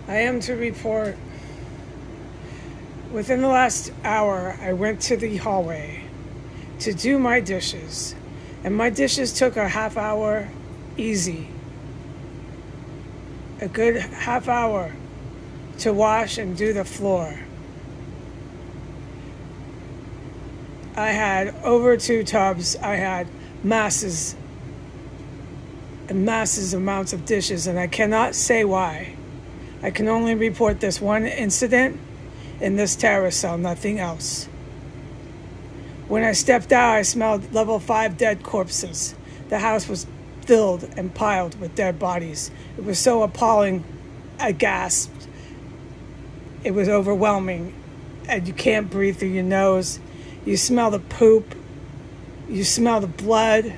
I am to report within the last hour, I went to the hallway to do my dishes, and my dishes took a half hour easy. A good half hour to wash and do the floor. I had over 2 tubs. I had masses and masses amounts of dishes, and I cannot say why. I can only report this one incident in this terrace cell, nothing else. When I stepped out, I smelled level 5 dead corpses. The house was filled and piled with dead bodies. It was so appalling, I gasped. It was overwhelming, and you can't breathe through your nose. You smell the poop. You smell the blood.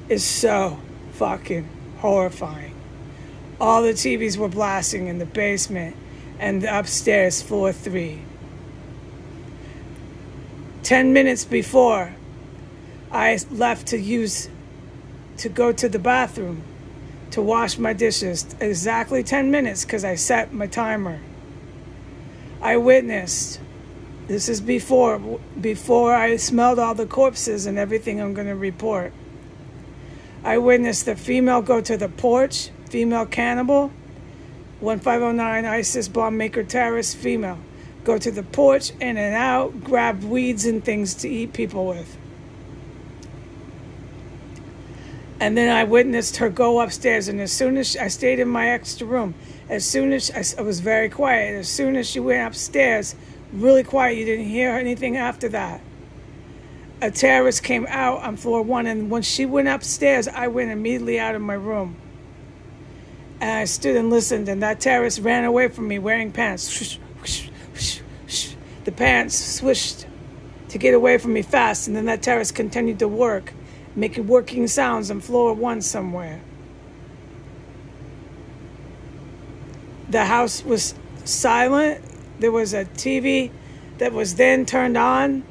It's so fucking horrifying. All the TVs were blasting in the basement and the upstairs, floor 3. 10 minutes before I left to go to the bathroom to wash my dishes, exactly 10 minutes because I set my timer. I witnessed, this is before I smelled all the corpses and everything I'm going to report. I witnessed the female go to the porch, female cannibal, 1509 ISIS bomb maker terrorist female, go to the porch, in and out, grab weeds and things to eat people with. And then I witnessed her go upstairs, and as soon as I stayed in my extra room, as soon as I was very quiet, as soon as she went upstairs, really quiet, you didn't hear anything after that. A terrorist came out on floor 1, and when she went upstairs, I went immediately out of my room. And I stood and listened, and that terrorist ran away from me wearing pants. The pants swished to get away from me fast, and then that terrorist continued to work, making working sounds on floor 1 somewhere. The house was silent. There was a TV that was then turned on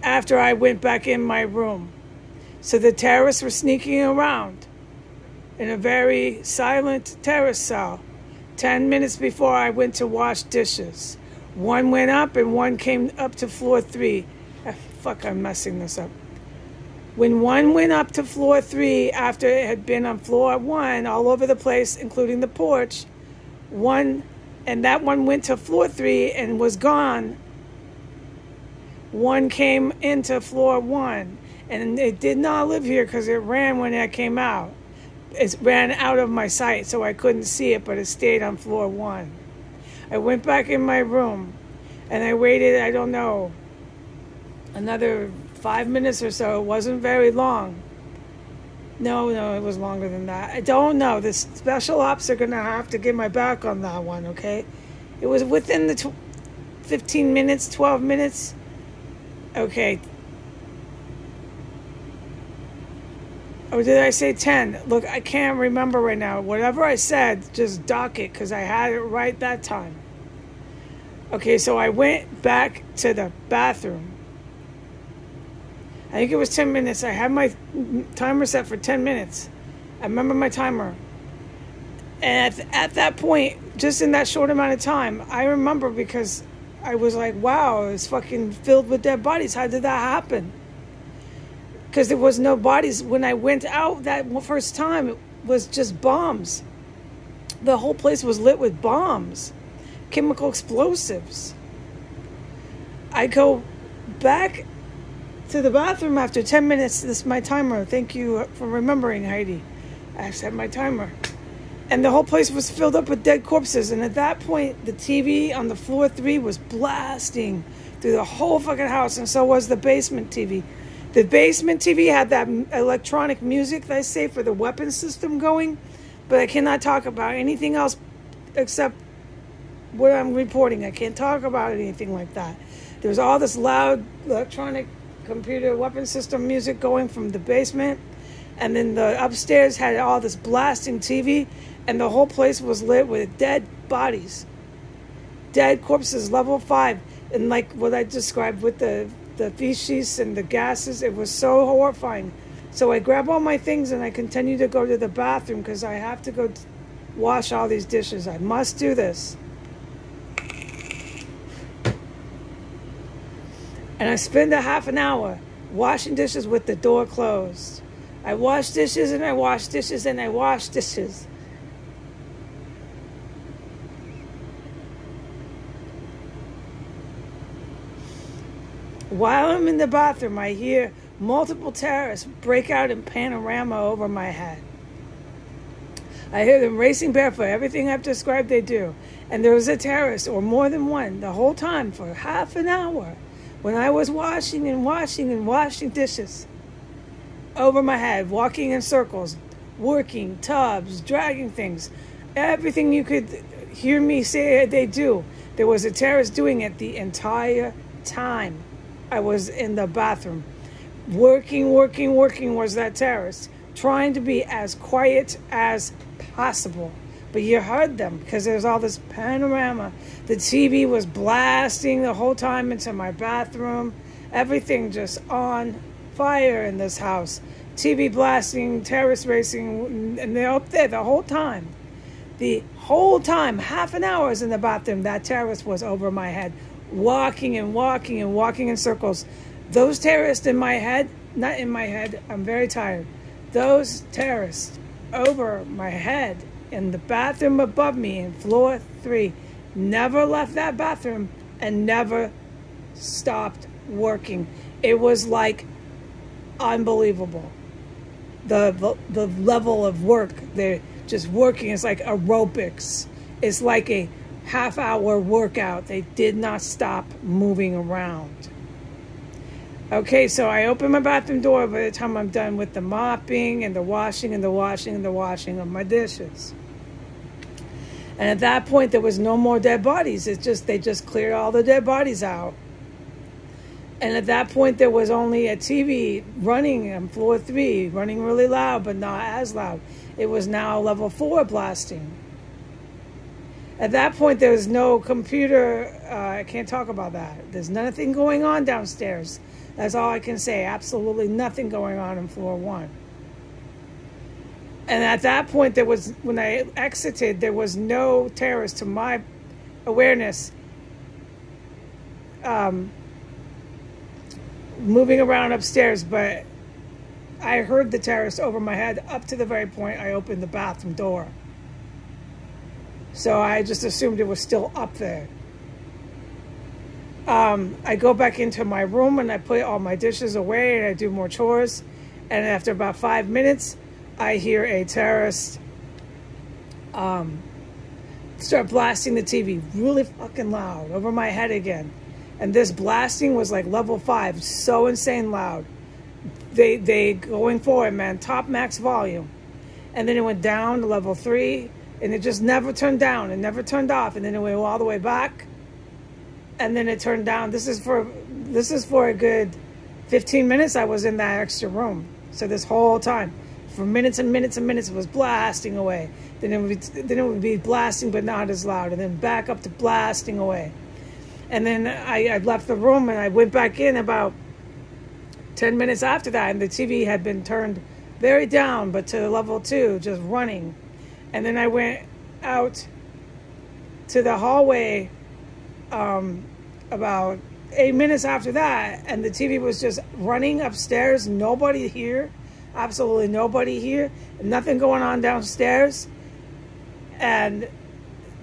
after I went back in my room. So the terrorists were sneaking around in a very silent terrace cell 10 minutes before I went to dishes. 1 went up and 1 came up to floor 3. I'm messing this up. When 1 went up to floor 3 after it had been on floor 1 all over the place, including the porch, that one went to floor 3 and was gone. 1 came into floor 1, and it did not live here because it ran when I came out. It ran out of my sight, so I couldn't see it, but it stayed on floor 1. I went back in my room, and I waited, I don't know, another 5 minutes or so. It wasn't very long. No, it was longer than that. I don't know. The special ops are going to have to get my back on that one, okay? It was within the 15 minutes, 12 minutes. Okay. Or did I say 10? Look, I can't remember right now. Whatever I said, just dock it because I had it right that time. Okay, so I went back to the bathroom. I think it was 10 minutes. I had my timer set for 10 minutes. I remember my timer. And at that point, just in that short amount of time, I remember because I was like, wow, it's fucking filled with dead bodies. How did that happen? Because there was no bodies. When I went out that first time, it was just bombs. The whole place was lit with bombs, chemical explosives. I go back to the bathroom after 10 minutes. This is my timer. Thank you for remembering, Heidi. I set my timer. And the whole place was filled up with dead corpses. And at that point, the TV on the floor 3 was blasting through the whole fucking house. And so was the basement TV. The basement TV had that electronic music that I say for the weapon system going. But I cannot talk about anything else except what I'm reporting. I can't talk about anything like that. There was all this loud electronic computer weapon system music going from the basement, and then the upstairs had all this blasting TV, and the whole place was lit with dead bodies, dead corpses, level 5, and like what I described with the feces and the gases. It was so horrifying. So I grab all my things and I continue to go to the bathroom because I have to go wash all these dishes. I must do this. And I spend a half an hour washing dishes with the door closed. I wash dishes and I wash dishes and I wash dishes. While I'm in the bathroom, I hear multiple terrorists break out in panorama over my head. I hear them racing barefoot, everything I've described they do. And there was a terrorist, or more than one, the whole time for half an hour when I was washing and washing and washing dishes over my head, walking in circles, working, tubs, dragging things. Everything you could hear me say they do. There was a terrorist doing it the entire time I was in the bathroom. Working was that terrorist, trying to be as quiet as possible. But you heard them because there's all this panorama. The TV was blasting the whole time into my bathroom. Everything just on fire in this house. TV blasting, terrorists racing, and they're up there the whole time. The whole time, half an hour I was in the bathroom, that terrorist was over my head, walking in circles. Those terrorists in my head, not in my head, I'm very tired. Those terrorists over my head in the bathroom above me in floor 3 never left that bathroom and never stopped working. It was like unbelievable. The level of work, they're just working. It's like aerobics. It's like a half-hour workout. They did not stop moving around. Okay, so I open my bathroom door by the time I'm done with the mopping and the washing and the washing and the washing of my dishes. And at that point, there was no more dead bodies. They just cleared all the dead bodies out. And at that point, there was only a TV running on floor 3, running really loud, but not as loud. It was now level 4 blasting. At that point, there was no computer. I can't talk about that. There's nothing going on downstairs. That's all I can say. Absolutely nothing going on in floor 1. And at that point, when I exited, there was no terrorist to my awareness moving around upstairs, but I heard the terrorist over my head up to the very point I opened the bathroom door. So I just assumed it was still up there. I go back into my room and I put all my dishes away and I do more chores. And after about 5 minutes, I hear a terrorist start blasting the TV really fucking loud over my head again. And this blasting was like level 5, so insane loud. They going forward, man, top max volume. And then it went down to level 3, and it just never turned down. It never turned off, and then it went all the way back. And then it turned down. This is for a good 15 minutes I was in that extra room. So this whole time, for minutes and minutes and minutes, it was blasting away. Then it would be blasting, but not as loud, and then back up to blasting away. And then I left the room and I went back in about 10 minutes after that, and the TV had been turned very down, but to level 2, just running. And then I went out to the hallway about 8 minutes after that, and the TV was just running upstairs. Nobody here, absolutely nobody here, nothing going on downstairs. And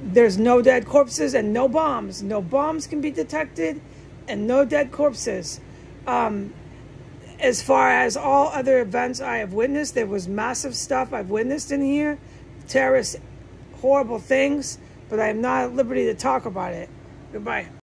there's no dead corpses and no bombs. No bombs can be detected and no dead corpses. As far as all other events I have witnessed, there was massive stuff I've witnessed in here. Terrorist, horrible things, but I am not at liberty to talk about it. Goodbye.